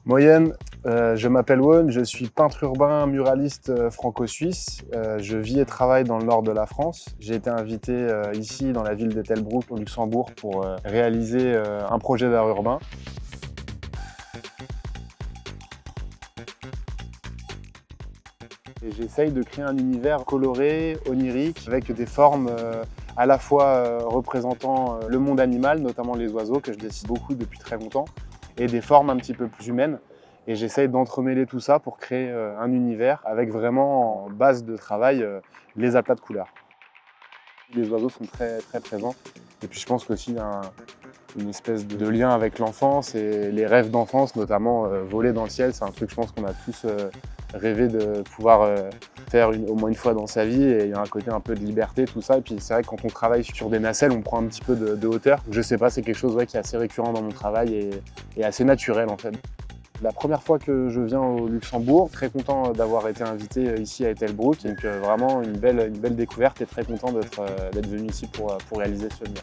Moyenne, je m'appelle Won, je suis peintre urbain, muraliste franco-suisse. Je vis et travaille dans le nord de la France. J'ai été invité ici dans la ville d'Ettelbruck au Luxembourg pour réaliser un projet d'art urbain. Et j'essaye de créer un univers coloré, onirique, avec des formes à la fois représentant le monde animal, notamment les oiseaux, que je dessine beaucoup depuis très longtemps, et des formes un petit peu plus humaines. Et j'essaye d'entremêler tout ça pour créer un univers avec vraiment en base de travail les aplats de couleurs. Les oiseaux sont très, très présents. Et puis je pense qu'aussi il y a une espèce de lien avec l'enfance et les rêves d'enfance, notamment voler dans le ciel. C'est un truc, je pense, qu'on a tous rêvé de pouvoir faire au moins une fois dans sa vie. Et il y a un côté un peu de liberté, tout ça. Et puis c'est vrai que quand on travaille sur des nacelles, on prend un petit peu de hauteur. Je sais pas, c'est quelque chose qui est assez récurrent dans mon travail et assez naturel en fait. La première fois que je viens au Luxembourg, très content d'avoir été invité ici à Ettelbruck, donc vraiment une belle découverte et très content d'être venu ici pour réaliser ce lien.